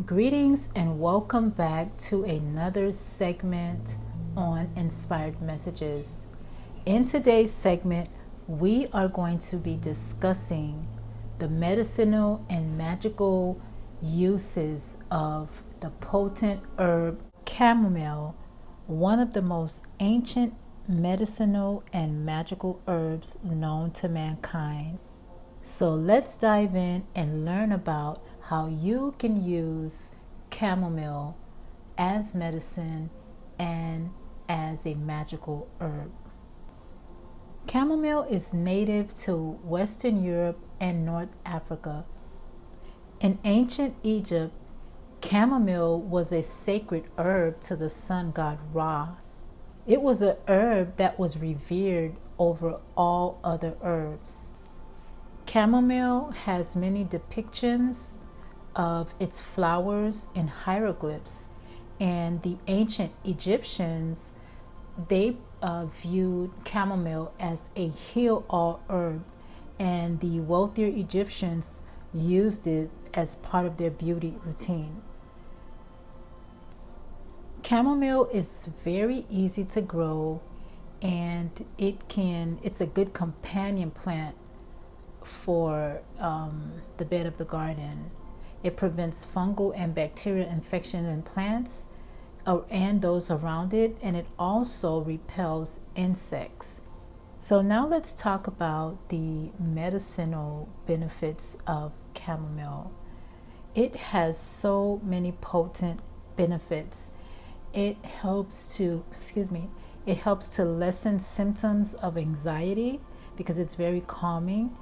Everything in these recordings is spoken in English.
Greetings and welcome back to another segment on Inspired Messages. In today's segment, we are going to be discussing the medicinal and magical uses of the potent herb chamomile, one of the most ancient medicinal and magical herbs known to mankind. So let's dive in and learn about how you can use chamomile as medicine and as a magical herb. Chamomile is native to Western Europe and North Africa. In ancient Egypt, chamomile was a sacred herb to the sun god Ra. It was a herb that was revered over all other herbs. Chamomile has many depictions of its flowers in hieroglyphs, and the ancient Egyptians they viewed chamomile as a heal-all herb, and the wealthier Egyptians used it as part of their beauty routine. Chamomile is very easy to grow, and it's a good companion plant for the bed of the garden. It prevents fungal and bacterial infections in plants and those around it, and it also repels insects. So now let's talk about the medicinal benefits of chamomile. It has so many potent benefits. It helps to lessen symptoms of anxiety because it's very calming.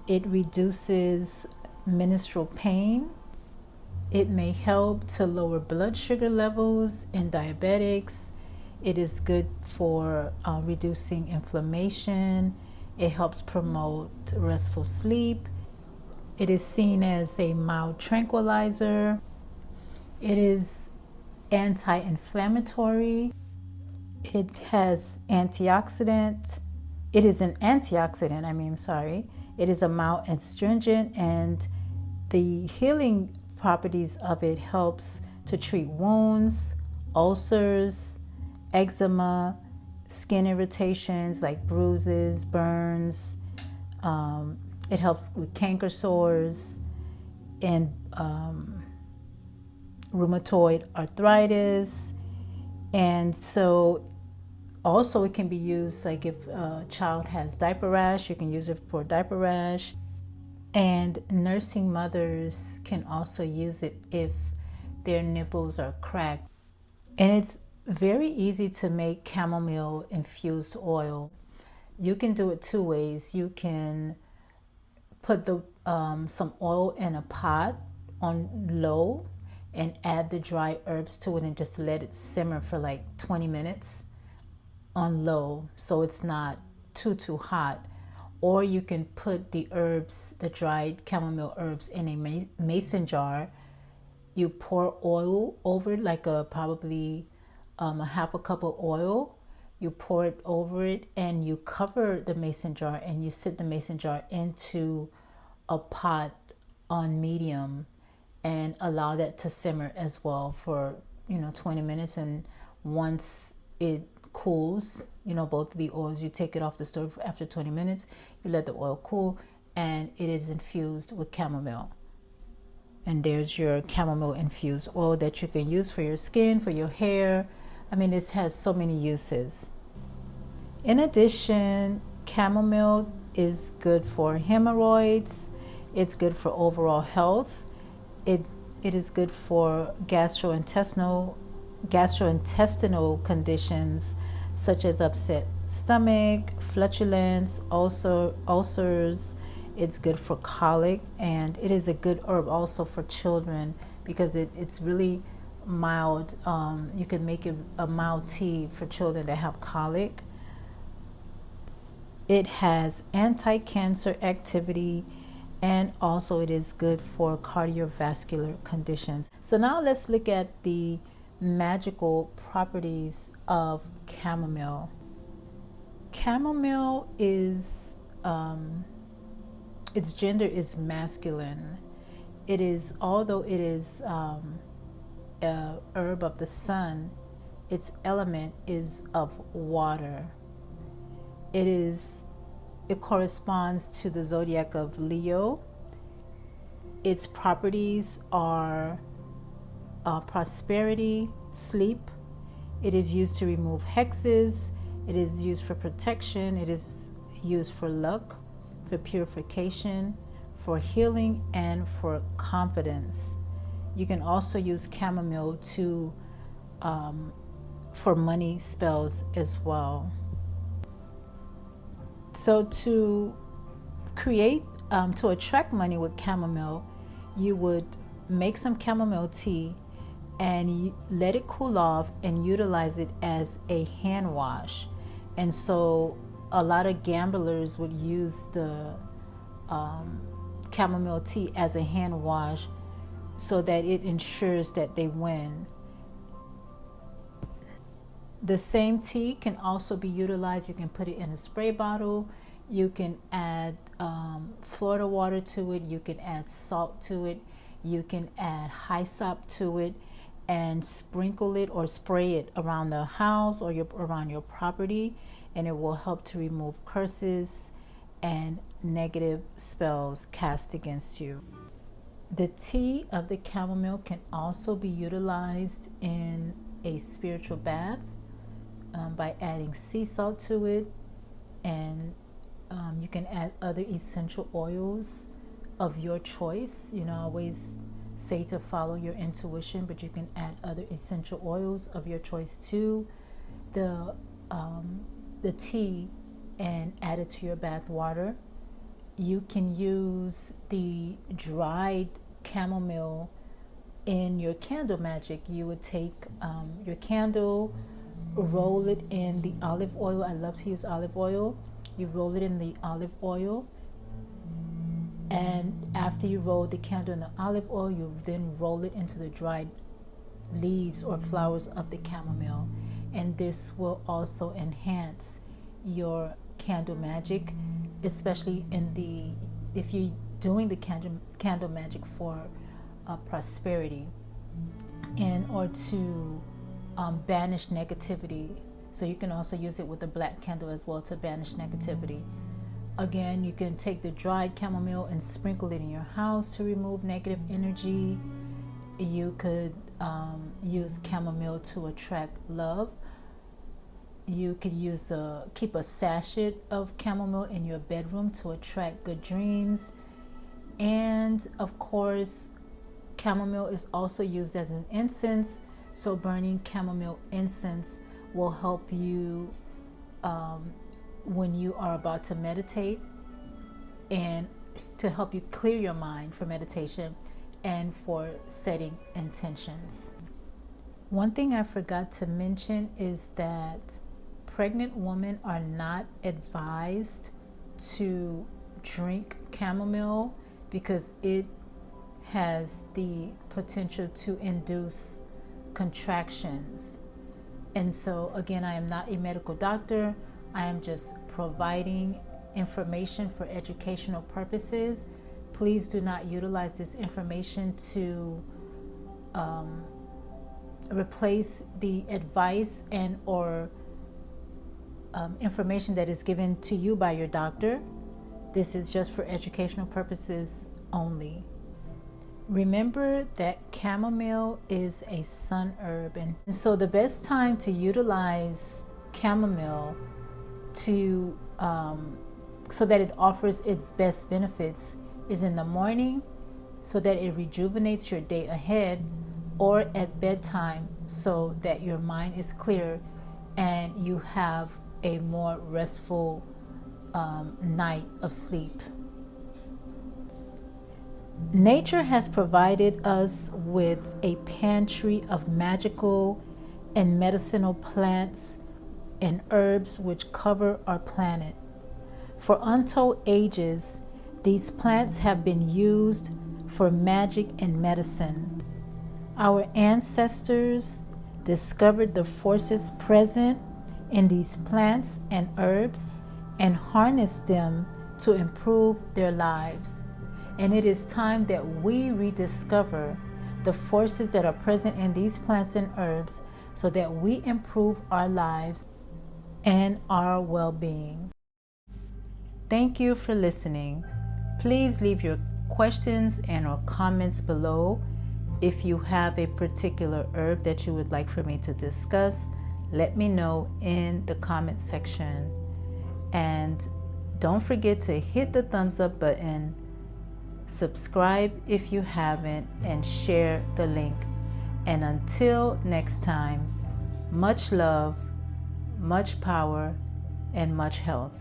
It reduces menstrual pain. It may help to lower blood sugar levels in diabetics. It is good for reducing inflammation. It helps promote restful sleep. It is seen as a mild tranquilizer. It is anti-inflammatory. It has antioxidant. It is an antioxidant, It is a mild astringent, and the healing properties of it helps to treat wounds, ulcers, eczema, skin irritations like bruises, burns. It helps with canker sores and rheumatoid arthritis. And so also it can be used like if a child has diaper rash, you can use it for diaper rash. And nursing mothers can also use it if their nipples are cracked. And it's very easy to make chamomile infused oil. You can do it two ways. You can put some oil in a pot on low and add the dry herbs to it and just let it simmer for like 20 minutes on low, so it's not too hot. Or you can put the dried chamomile herbs in a mason jar. You pour oil over it, like probably a half a cup of oil. You pour it over it and you cover the mason jar, and you sit the mason jar into a pot on medium and allow that to simmer as well for 20 minutes. And once it cools, both of the oils, you take it off the stove after 20 minutes, you let the oil cool, and it is infused with chamomile. And there's your chamomile infused oil that you can use for your skin, for your hair. It has so many uses. In addition, chamomile is good for hemorrhoids. It's good for overall health. It is good for gastrointestinal conditions such as upset stomach, flatulence, ulcers. It's good for colic, and it is a good herb also for children because it's really mild. You can make it a mild tea for children that have colic. It has anti-cancer activity, and also it is good for cardiovascular conditions. So now let's look at the magical properties of chamomile. Chamomile is its gender is masculine, It is, although it is a herb of the sun, its element is of water. It corresponds to the zodiac of Leo. Its properties are prosperity, sleep. It is used to remove hexes. It is used for protection. It is used for luck, for purification, for healing, and for confidence. You can also use chamomile for money spells as well. So to attract money with chamomile, you would make some chamomile tea and let it cool off and utilize it as a hand wash. And so a lot of gamblers would use the chamomile tea as a hand wash so that it ensures that they win. The same tea can also be utilized. You can put it in a spray bottle. You can add Florida water to it. You can add salt to it. You can add hyssop to it and sprinkle it or spray it around the house or around your property, and it will help to remove curses and negative spells cast against you. The tea of the chamomile can also be utilized in a spiritual bath by adding sea salt to it, and you can add other essential oils of your choice. I always say to follow your intuition, but you can add other essential oils of your choice to the tea and add it to your bath water. You can use the dried chamomile in your candle magic. You would take your candle, roll it in the olive oil. I love to use olive oil. You roll it in the olive oil, and after you roll the candle in the olive oil, you then roll it into the dried leaves or flowers of the chamomile, and this will also enhance your candle magic, especially if you're doing the candle magic for prosperity, and or to banish negativity. So you can also use it with a black candle as well to banish negativity. Again, you can take the dried chamomile and sprinkle it in your house to remove negative energy. You could use chamomile to attract love. You could keep a sachet of chamomile in your bedroom to attract good dreams. And of course, chamomile is also used as an incense. So burning chamomile incense will help you when you are about to meditate, and to help you clear your mind for meditation and for setting intentions. One thing I forgot to mention is that pregnant women are not advised to drink chamomile because it has the potential to induce contractions. And so again, I am not a medical doctor. I am just providing information for educational purposes. Please do not utilize this information to replace the advice and or information that is given to you by your doctor. This is just for educational purposes only. Remember that chamomile is a sun herb, and so the best time to utilize chamomile so that it offers its best benefits is in the morning, so that it rejuvenates your day ahead, or at bedtime so that your mind is clear and you have a more restful night of sleep. Nature has provided us with a pantry of magical and medicinal plants and herbs which cover our planet. For untold ages, these plants have been used for magic and medicine. Our ancestors discovered the forces present in these plants and herbs and harnessed them to improve their lives. And it is time that we rediscover the forces that are present in these plants and herbs so that we improve our lives and our well-being. Thank you for listening. Please leave your questions and or comments below. If you have a particular herb that you would like for me to discuss, let me know in the comment section. And don't forget to hit the thumbs up button, subscribe if you haven't, and share the link. And until next time, much love, much power, and much health.